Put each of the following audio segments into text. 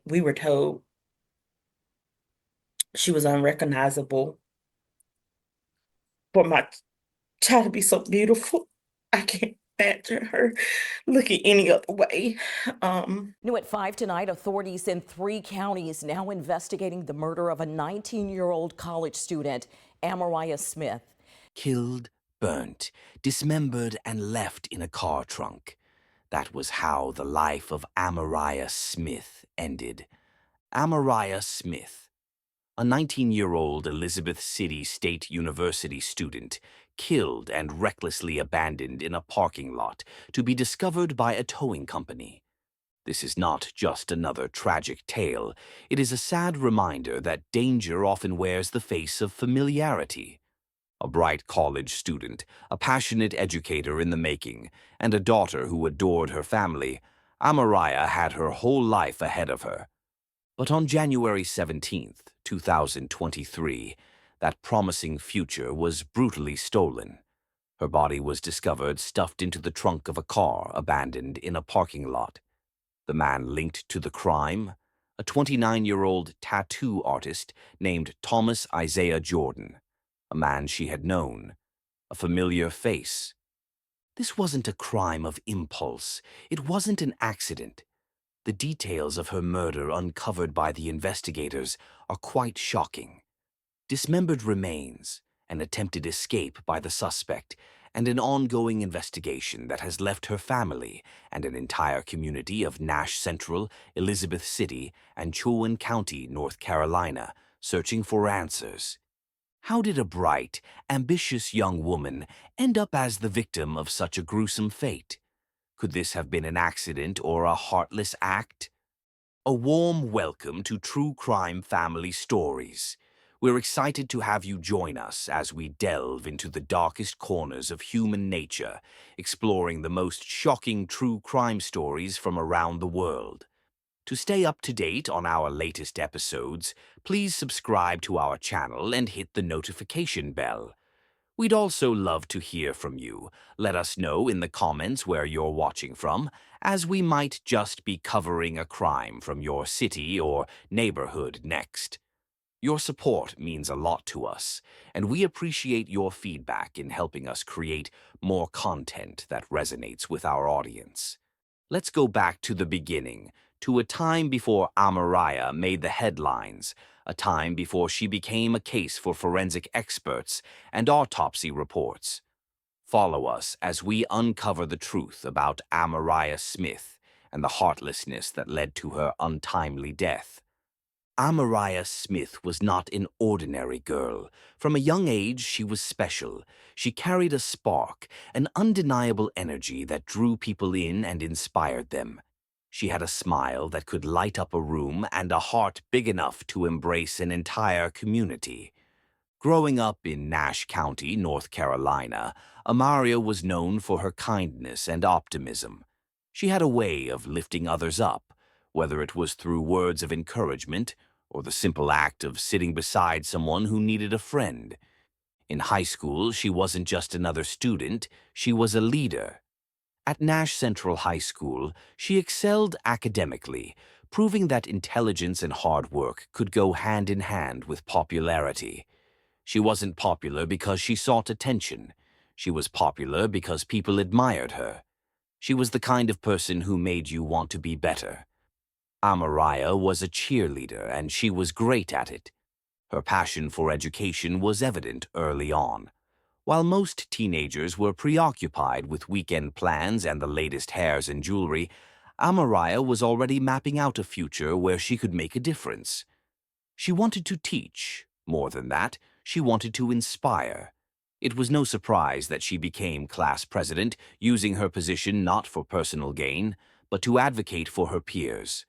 we were told she was unrecognizable. For my child to be so beautiful, I can't imagine her looking any other way. New at 5 tonight, authorities in 3 counties now investigating the murder of a 19-year-old college student, Amariah Smith. Killed, burnt, dismembered, and left in a car trunk. That was how the life of Amariah Smith ended. Amariah Smith, a 19-year-old Elizabeth City State University student, killed and recklessly abandoned in a parking lot to be discovered by a towing company. This is not just another tragic tale. It is a sad reminder that danger often wears the face of familiarity. A bright college student, a passionate educator in the making, and a daughter who adored her family, Amariah had her whole life ahead of her. But on January 17th, 2023, that promising future was brutally stolen. Her body was discovered stuffed into the trunk of a car abandoned in a parking lot. The man linked to the crime? A 29-year-old tattoo artist named Thomas Isaiah Jordan, a man she had known, a familiar face. This wasn't a crime of impulse. It wasn't an accident. The details of her murder uncovered by the investigators are quite shocking. Dismembered remains, an attempted escape by the suspect, and an ongoing investigation that has left her family and an entire community of Nash Central, Elizabeth City, and Chowan County, North Carolina, searching for answers. How did a bright, ambitious young woman end up as the victim of such a gruesome fate? Could this have been an accident or a heartless act? A warm welcome to True Crime Family Stories. We're excited to have you join us as we delve into the darkest corners of human nature, exploring the most shocking true crime stories from around the world. To stay up to date on our latest episodes, please subscribe to our channel and hit the notification bell. We'd also love to hear from you. Let us know in the comments where you're watching from, as we might just be covering a crime from your city or neighborhood next. Your support means a lot to us, and we appreciate your feedback in helping us create more content that resonates with our audience. Let's go back to the beginning, to a time before Amariah made the headlines, a time before she became a case for forensic experts and autopsy reports. Follow us as we uncover the truth about Amariah Smith and the heartlessness that led to her untimely death. Amariah Smith was not an ordinary girl. From a young age, she was special. She carried a spark, an undeniable energy that drew people in and inspired them. She had a smile that could light up a room and a heart big enough to embrace an entire community. Growing up in Nash County, North Carolina, Amariah was known for her kindness and optimism. She had a way of lifting others up, whether it was through words of encouragement or the simple act of sitting beside someone who needed a friend. In high school, she wasn't just another student, she was a leader. At Nash Central High School, she excelled academically, proving that intelligence and hard work could go hand in hand with popularity. She wasn't popular because she sought attention. She was popular because people admired her. She was the kind of person who made you want to be better. Amariah was a cheerleader, and she was great at it. Her passion for education was evident early on. While most teenagers were preoccupied with weekend plans and the latest hairs and jewelry, Amariah was already mapping out a future where she could make a difference. She wanted to teach. More than that, she wanted to inspire. It was no surprise that she became class president, using her position not for personal gain, but to advocate for her peers.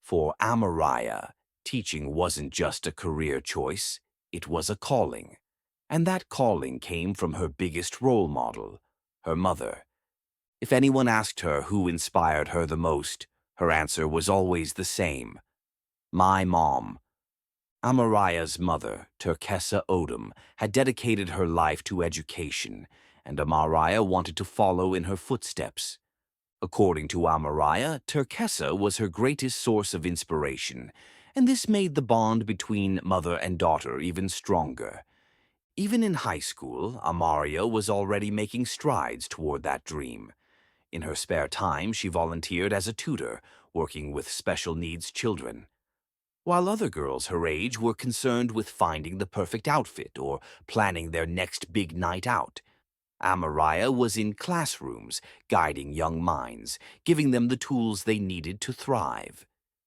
For Amariah, teaching wasn't just a career choice, it was a calling. And that calling came from her biggest role model, her mother. If anyone asked her who inspired her the most, her answer was always the same: my mom. Amariah's mother, Turkessa Odom, had dedicated her life to education, and Amariah wanted to follow in her footsteps. According to Amariah, Turkessa was her greatest source of inspiration, and this made the bond between mother and daughter even stronger. Even in high school, Amaria was already making strides toward that dream. In her spare time, she volunteered as a tutor, working with special needs children. While other girls her age were concerned with finding the perfect outfit or planning their next big night out, Amariah was in classrooms, guiding young minds, giving them the tools they needed to thrive.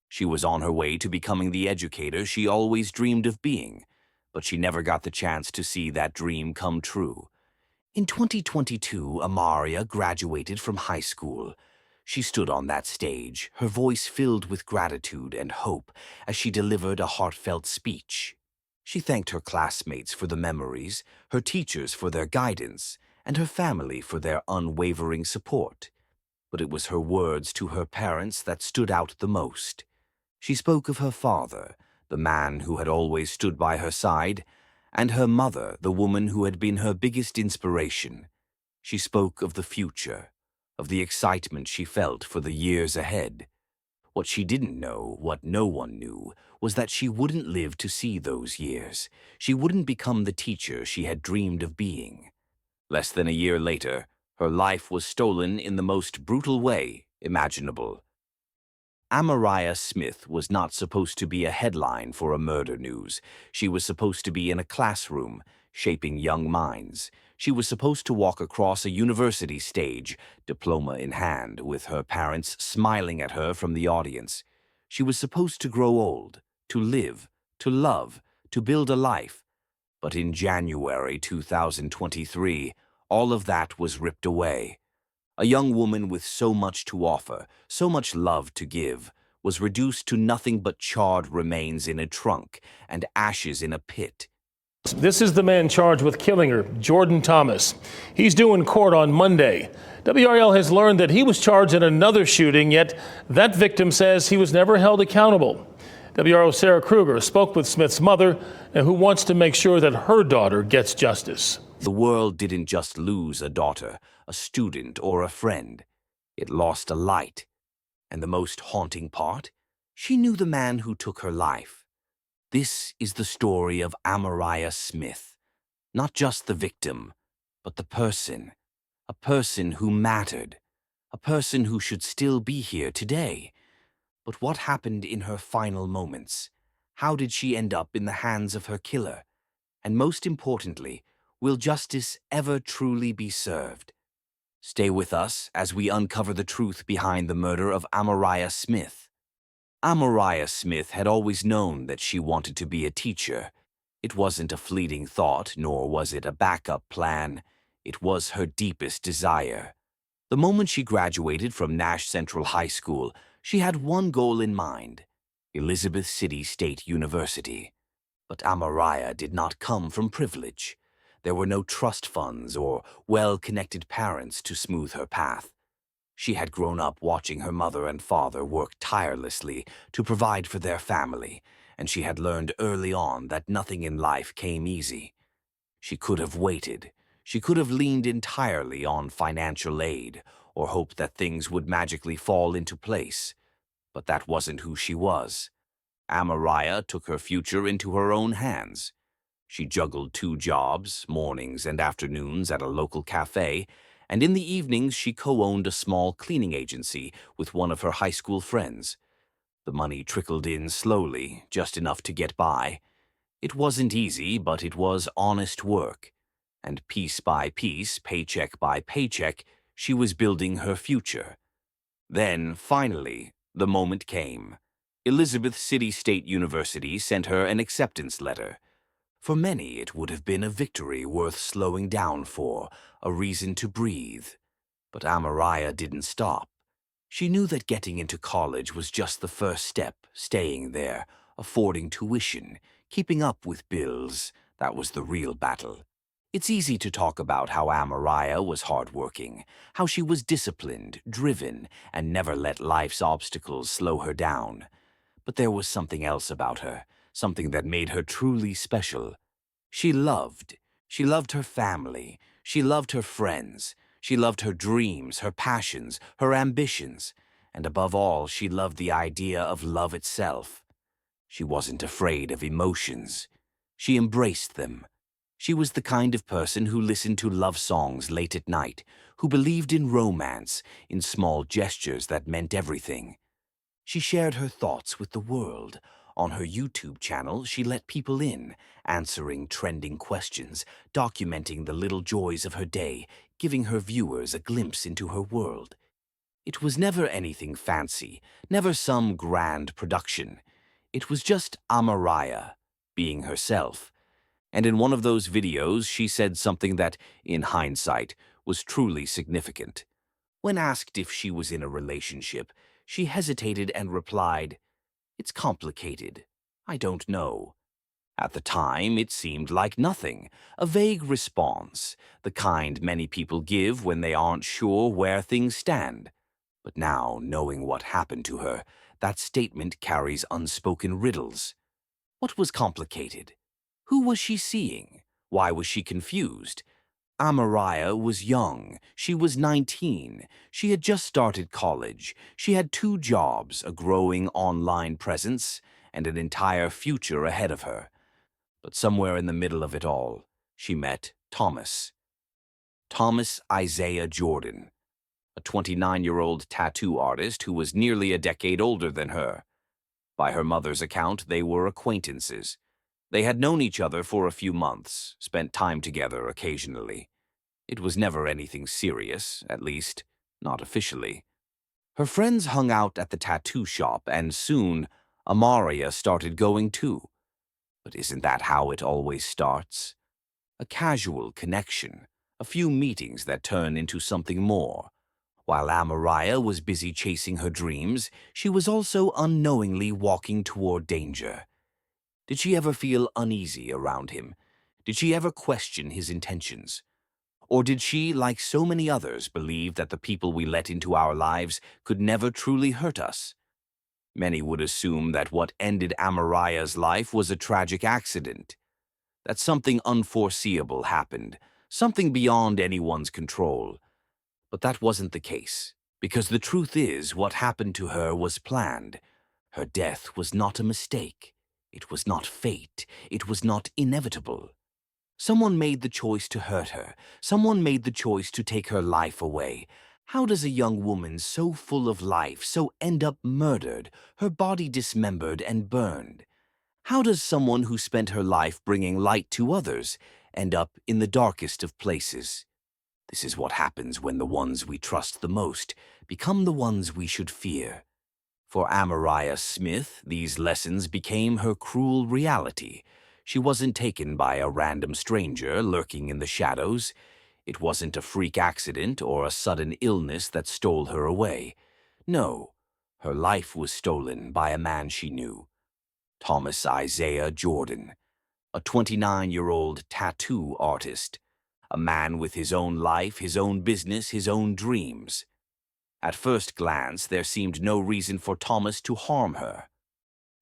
She was on her way to becoming the educator she always dreamed of being, but she never got the chance to see that dream come true. In 2022, Amaria graduated from high school. She stood on that stage, her voice filled with gratitude and hope as she delivered a heartfelt speech. She thanked her classmates for the memories, her teachers for their guidance, and her family for their unwavering support. But it was her words to her parents that stood out the most. She spoke of her father, the man who had always stood by her side, and her mother, the woman who had been her biggest inspiration. She spoke of the future, of the excitement she felt for the years ahead. What she didn't know, what no one knew, was that she wouldn't live to see those years. She wouldn't become the teacher she had dreamed of being. Less than a year later, her life was stolen in the most brutal way imaginable. Amariah Smith was not supposed to be a headline for a murder news. She was supposed to be in a classroom, shaping young minds. She was supposed to walk across a university stage, diploma in hand, with her parents smiling at her from the audience. She was supposed to grow old, to live, to love, to build a life. But in January 2023, all of that was ripped away. A young woman with so much to offer, so much love to give, was reduced to nothing but charred remains in a trunk and ashes in a pit. This is the man charged with killing her, Jordan Thomas. He's due in court on Monday. WRL has learned that he was charged in another shooting, yet that victim says he was never held accountable. WRO's Sarah Kruger spoke with Smith's mother, who wants to make sure that her daughter gets justice. The world didn't just lose a daughter, a student, or a friend. It lost a light. And the most haunting part? She knew the man who took her life. This is the story of Amariah Smith. Not just the victim, but the person. A person who mattered. A person who should still be here today. But what happened in her final moments? How did she end up in the hands of her killer? And most importantly, will justice ever truly be served? Stay with us as we uncover the truth behind the murder of Amariah Smith. Amariah Smith had always known that she wanted to be a teacher. It wasn't a fleeting thought, nor was it a backup plan. It was her deepest desire. The moment she graduated from Nash Central High School, she had one goal in mind: Elizabeth City State University. But Amariah did not come from privilege. There were no trust funds or well-connected parents to smooth her path. She had grown up watching her mother and father work tirelessly to provide for their family, and she had learned early on that nothing in life came easy. She could have waited. She could have leaned entirely on financial aid or hoped that things would magically fall into place. But that wasn't who she was. Amariah took her future into her own hands. She juggled 2 jobs, mornings and afternoons at a local cafe, and in the evenings she co-owned a small cleaning agency with one of her high school friends. The money trickled in slowly, just enough to get by. It wasn't easy, but it was honest work. And piece by piece, paycheck by paycheck, she was building her future. Then, finally, the moment came. Elizabeth City State University sent her an acceptance letter. For many, it would have been a victory worth slowing down for, a reason to breathe. But Amariah didn't stop. She knew that getting into college was just the first step, staying there, affording tuition, keeping up with bills. That was the real battle. It's easy to talk about how Amariah was hardworking, how she was disciplined, driven, and never let life's obstacles slow her down. But there was something else about her, something that made her truly special. She loved. She loved her family. She loved her friends. She loved her dreams, her passions, her ambitions, and above all, she loved the idea of love itself. She wasn't afraid of emotions. She embraced them. She was the kind of person who listened to love songs late at night, who believed in romance, in small gestures that meant everything. She shared her thoughts with the world. On her YouTube channel, she let people in, answering trending questions, documenting the little joys of her day, giving her viewers a glimpse into her world. It was never anything fancy, never some grand production. It was just Amaraya, being herself. And in one of those videos, she said something that, in hindsight, was truly significant. When asked if she was in a relationship, she hesitated and replied, "It's complicated. I don't know." At the time, it seemed like nothing, a vague response, the kind many people give when they aren't sure where things stand. But now, knowing what happened to her, that statement carries unspoken riddles. What was complicated? Who was she seeing? Why was she confused? Amaraya was young. She was 19. She had just started college. She had 2 jobs, a growing online presence, and an entire future ahead of her. But somewhere in the middle of it all, she met Thomas. Thomas Isaiah Jordan, a 29-year-old tattoo artist who was nearly a decade older than her. By her mother's account, they were acquaintances. They had known each other for a few months, spent time together occasionally. It was never anything serious, at least, not officially. Her friends hung out at the tattoo shop, and soon, Amaria started going too. But isn't that how it always starts? A casual connection, a few meetings that turn into something more. While Amaraya was busy chasing her dreams, she was also unknowingly walking toward danger. Did she ever feel uneasy around him? Did she ever question his intentions? Or did she, like so many others, believe that the people we let into our lives could never truly hurt us? Many would assume that what ended Amaraya's life was a tragic accident, that something unforeseeable happened, something beyond anyone's control. But that wasn't the case, because the truth is what happened to her was planned. Her death was not a mistake. It was not fate. It was not inevitable. Someone made the choice to hurt her. Someone made the choice to take her life away. How does a young woman so full of life so end up murdered, her body dismembered and burned? How does someone who spent her life bringing light to others end up in the darkest of places? This is what happens when the ones we trust the most become the ones we should fear. For Amaraya Smith, these lessons became her cruel reality. She wasn't taken by a random stranger lurking in the shadows. It wasn't a freak accident or a sudden illness that stole her away. No, her life was stolen by a man she knew. Thomas Isaiah Jordan, a 29-year-old tattoo artist, a man with his own life, his own business, his own dreams. At first glance, there seemed no reason for Thomas to harm her.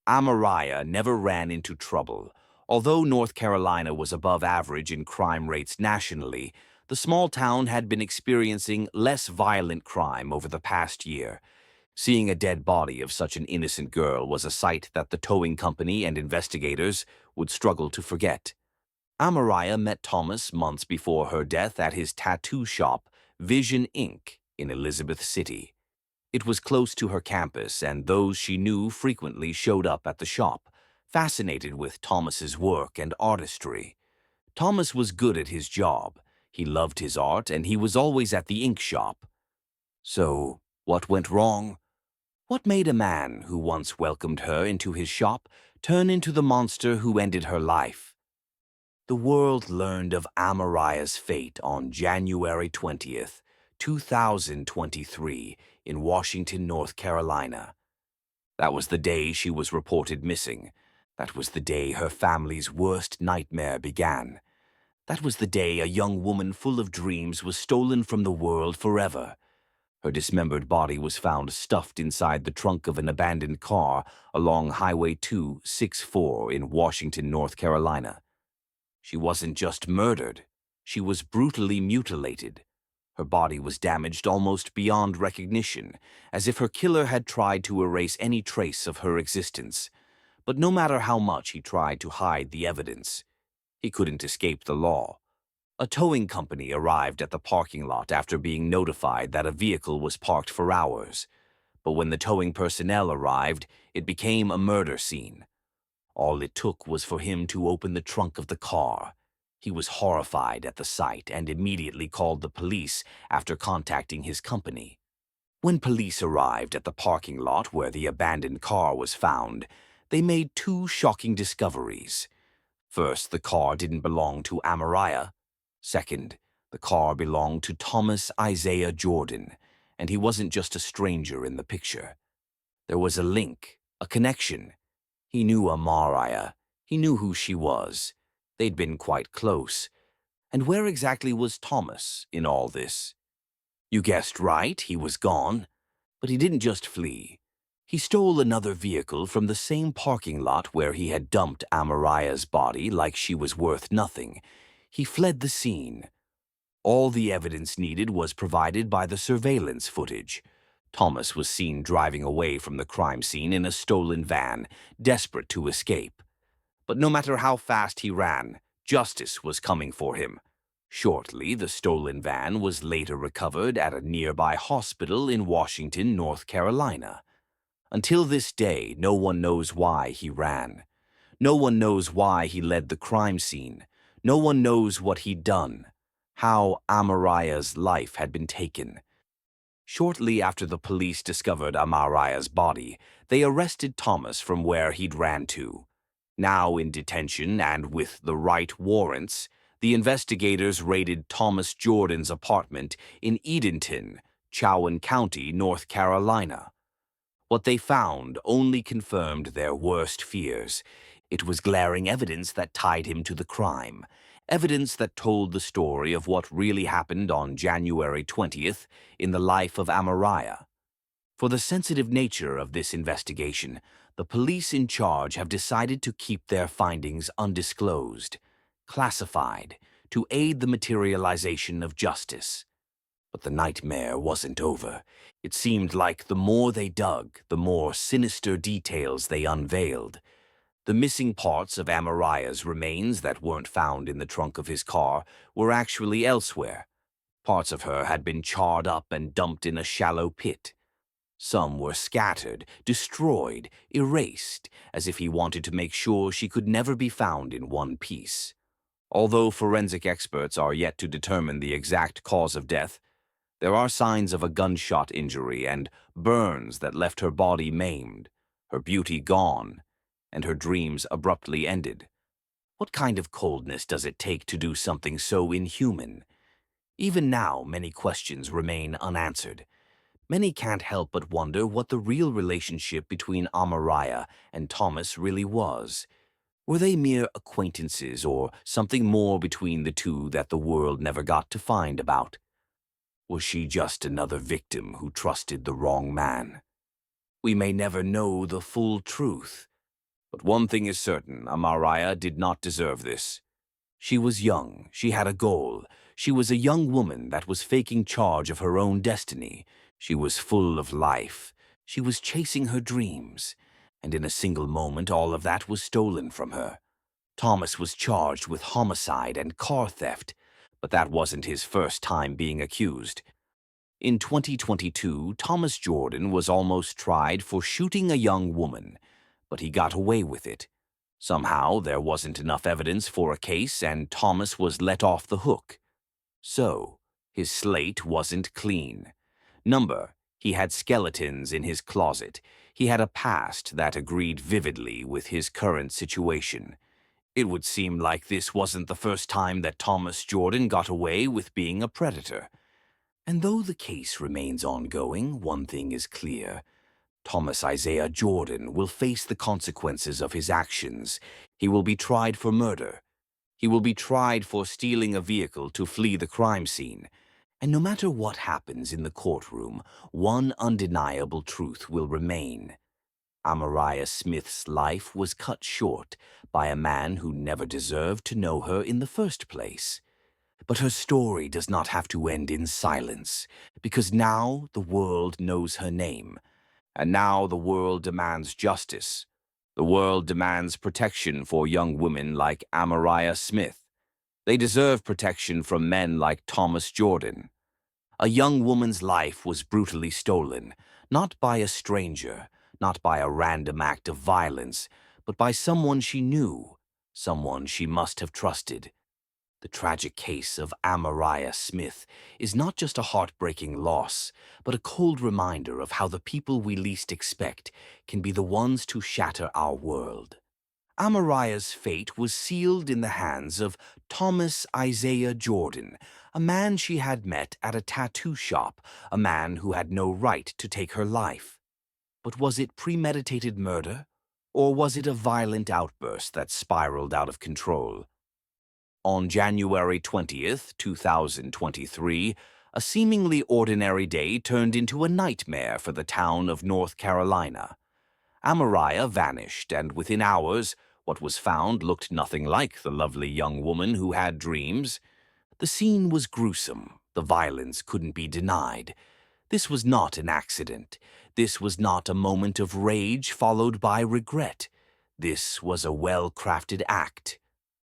Amaraya never ran into trouble. Although North Carolina was above average in crime rates nationally, the small town had been experiencing less violent crime over the past year. Seeing a dead body of such an innocent girl was a sight that the towing company and investigators would struggle to forget. Amaraya met Thomas months before her death at his tattoo shop, Vision Inc., in Elizabeth City. It was close to her campus, and those she knew frequently showed up at the shop, fascinated with Thomas's work and artistry. Thomas was good at his job. He loved his art, and he was always at the ink shop. So, what went wrong? What made a man who once welcomed her into his shop turn into the monster who ended her life? The world learned of Amaraya's fate on January 20th, 2023, in Washington, North Carolina. That was the day she was reported missing. That was the day her family's worst nightmare began. That was the day a young woman full of dreams was stolen from the world forever. Her dismembered body was found stuffed inside the trunk of an abandoned car along Highway 264 in Washington, North Carolina. She wasn't just murdered. She was brutally mutilated. Her body was damaged almost beyond recognition, as if her killer had tried to erase any trace of her existence. But no matter how much he tried to hide the evidence, he couldn't escape the law. A towing company arrived at the parking lot after being notified that a vehicle was parked for hours. But when the towing personnel arrived, it became a murder scene. All it took was for him to open the trunk of the car. He was horrified at the sight and immediately called the police after contacting his company. When police arrived at the parking lot where the abandoned car was found, they made two shocking discoveries. First, the car didn't belong to Amariah. Second, the car belonged to Thomas Isaiah Jordan, and he wasn't just a stranger in the picture. There was a link, a connection. He knew Amariah. He knew who she was. They'd been quite close. And where exactly was Thomas in all this? You guessed right, he was gone. But he didn't just flee. He stole another vehicle from the same parking lot where he had dumped Amariah's body like she was worth nothing. He fled the scene. All the evidence needed was provided by the surveillance footage. Thomas was seen driving away from the crime scene in a stolen van, desperate to escape. But no matter how fast he ran, justice was coming for him. Shortly, the stolen van was later recovered at a nearby hospital in Washington, North Carolina. Until this day, no one knows why he ran. No one knows why he led the crime scene. No one knows what he'd done, how Amariah's life had been taken. Shortly after the police discovered Amariah's body, they arrested Thomas from where he'd ran to. Now in detention and with the right warrants, the investigators raided Thomas Jordan's apartment in Edenton, Chowan County, North Carolina. What they found only confirmed their worst fears. It was glaring evidence that tied him to the crime, evidence that told the story of what really happened on January 20th in the life of Amariah. For the sensitive nature of this investigation, the police in charge have decided to keep their findings undisclosed, classified, to aid the materialization of justice. But the nightmare wasn't over. It seemed like the more they dug, the more sinister details they unveiled. The missing parts of Amariah's remains that weren't found in the trunk of his car were actually elsewhere. Parts of her had been charred up and dumped in a shallow pit. Some were scattered, destroyed, erased, as if he wanted to make sure she could never be found in one piece. Although forensic experts are yet to determine the exact cause of death, there are signs of a gunshot injury and burns that left her body maimed, her beauty gone, and her dreams abruptly ended. What kind of coldness does it take to do something so inhuman? Even now, many questions remain unanswered. Many can't help but wonder what the real relationship between Amariah and Thomas really was. Were they mere acquaintances or something more between the two that the world never got to find about? Was she just another victim who trusted the wrong man? We may never know the full truth. But one thing is certain, Amariah did not deserve this. She was young, she had a goal. She was a young woman that was taking charge of her own destiny. She was full of life. She was chasing her dreams. And in a single moment, all of that was stolen from her. Thomas was charged with homicide and car theft, but that wasn't his first time being accused. In 2022, Thomas Jordan was almost tried for shooting a young woman, but he got away with it. Somehow, there wasn't enough evidence for a case, and Thomas was let off the hook. So, his slate wasn't clean. He had skeletons in his closet. He had a past that agreed vividly with his current situation. It would seem like this wasn't the first time that Thomas Jordan got away with being a predator. And though the case remains ongoing, one thing is clear. Thomas Isaiah Jordan will face the consequences of his actions. He will be tried for murder. He will be tried for stealing a vehicle to flee the crime scene. And no matter what happens in the courtroom, one undeniable truth will remain. Amariah Smith's life was cut short by a man who never deserved to know her in the first place. But her story does not have to end in silence, because now the world knows her name, and now the world demands justice. The world demands protection for young women like Amariah Smith. They deserve protection from men like Thomas Jordan. A young woman's life was brutally stolen, not by a stranger, not by a random act of violence, but by someone she knew, someone she must have trusted. The tragic case of Amariah Smith is not just a heartbreaking loss, but a cold reminder of how the people we least expect can be the ones to shatter our world. Amariah's fate was sealed in the hands of Thomas Isaiah Jordan, a man she had met at a tattoo shop, a man who had no right to take her life. But was it premeditated murder, or was it a violent outburst that spiraled out of control? On January 20th, 2023, a seemingly ordinary day turned into a nightmare for the town of North Carolina. Amariah vanished, and within hours, what was found looked nothing like the lovely young woman who had dreams. The scene was gruesome. The violence couldn't be denied. This was not an accident. This was not a moment of rage followed by regret. This was a well-crafted act.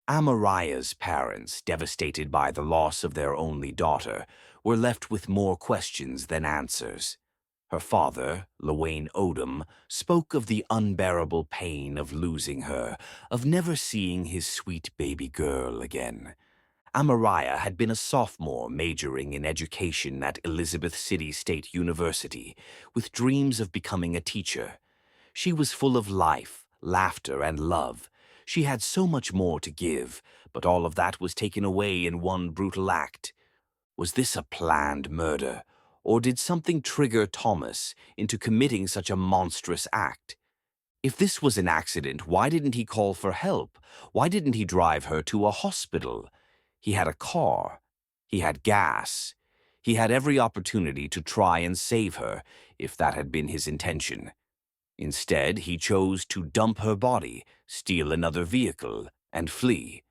Amariah's parents, devastated by the loss of their only daughter, were left with more questions than answers. Her father, Lewayne Odom, spoke of the unbearable pain of losing her, of never seeing his sweet baby girl again. Amariah had been a sophomore majoring in education at Elizabeth City State University, with dreams of becoming a teacher. She was full of life, laughter, and love. She had so much more to give, but all of that was taken away in one brutal act. Was this a planned murder, or did something trigger Thomas into committing such a monstrous act? If this was an accident, why didn't he call for help? Why didn't he drive her to a hospital? He had a car. He had gas. He had every opportunity to try and save her, if that had been his intention. Instead, he chose to dump her body, steal another vehicle, and flee.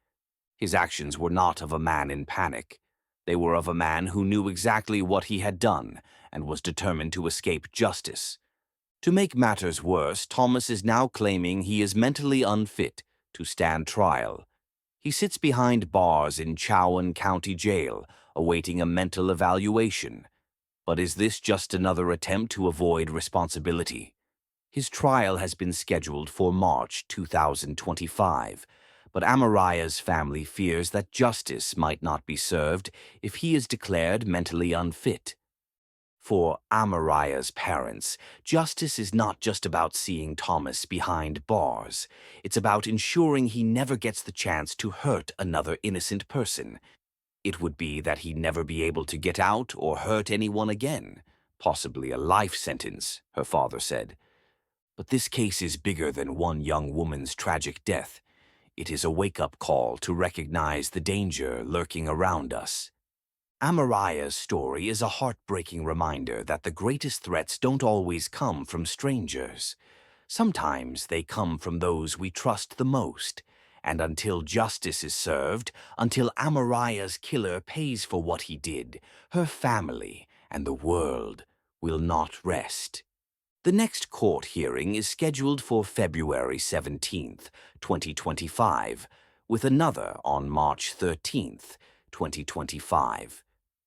His actions were not of a man in panic. They were of a man who knew exactly what he had done and was determined to escape justice. To make matters worse, Thomas is now claiming he is mentally unfit to stand trial. He sits behind bars in Chowan County Jail, awaiting a mental evaluation. But is this just another attempt to avoid responsibility? His trial has been scheduled for March 2025, but Amariah's family fears that justice might not be served if he is declared mentally unfit. For Amariah's parents, justice is not just about seeing Thomas behind bars. It's about ensuring he never gets the chance to hurt another innocent person. It would be that he never be able to get out or hurt anyone again, possibly a life sentence, her father said. But this case is bigger than one young woman's tragic death. It is a wake-up call to recognize the danger lurking around us. Amariah's story is a heartbreaking reminder that the greatest threats don't always come from strangers. Sometimes they come from those we trust the most. And until justice is served, until Amariah's killer pays for what he did, her family and the world will not rest. The next court hearing is scheduled for February 17th, 2025, with another on March 13th, 2025.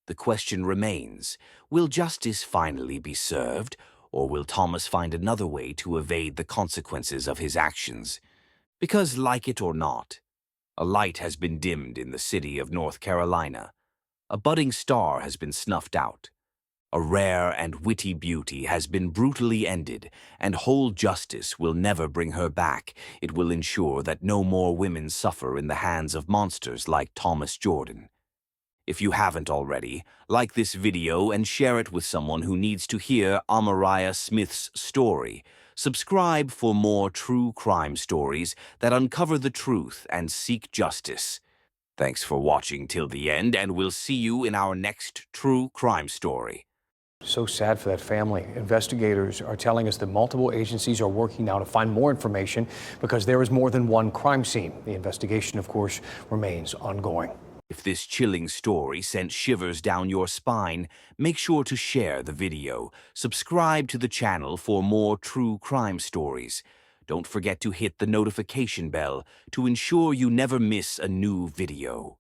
The question remains, will justice finally be served, or will Thomas find another way to evade the consequences of his actions? Because, like it or not, a light has been dimmed in the city of North Carolina. A budding star has been snuffed out. A rare and witty beauty has been brutally ended, and whole justice will never bring her back. It will ensure that no more women suffer in the hands of monsters like Thomas Jordan. If you haven't already, like this video and share it with someone who needs to hear Amariah Smith's story. Subscribe for more true crime stories that uncover the truth and seek justice. Thanks for watching till the end, and we'll see you in our next true crime story. So sad for that family. Investigators are telling us that multiple agencies are working now to find more information because there is more than one crime scene. The investigation, of course, remains ongoing. If this chilling story sent shivers down your spine, make sure to share the video. Subscribe to the channel for more true crime stories. Don't forget to hit the notification bell to ensure you never miss a new video.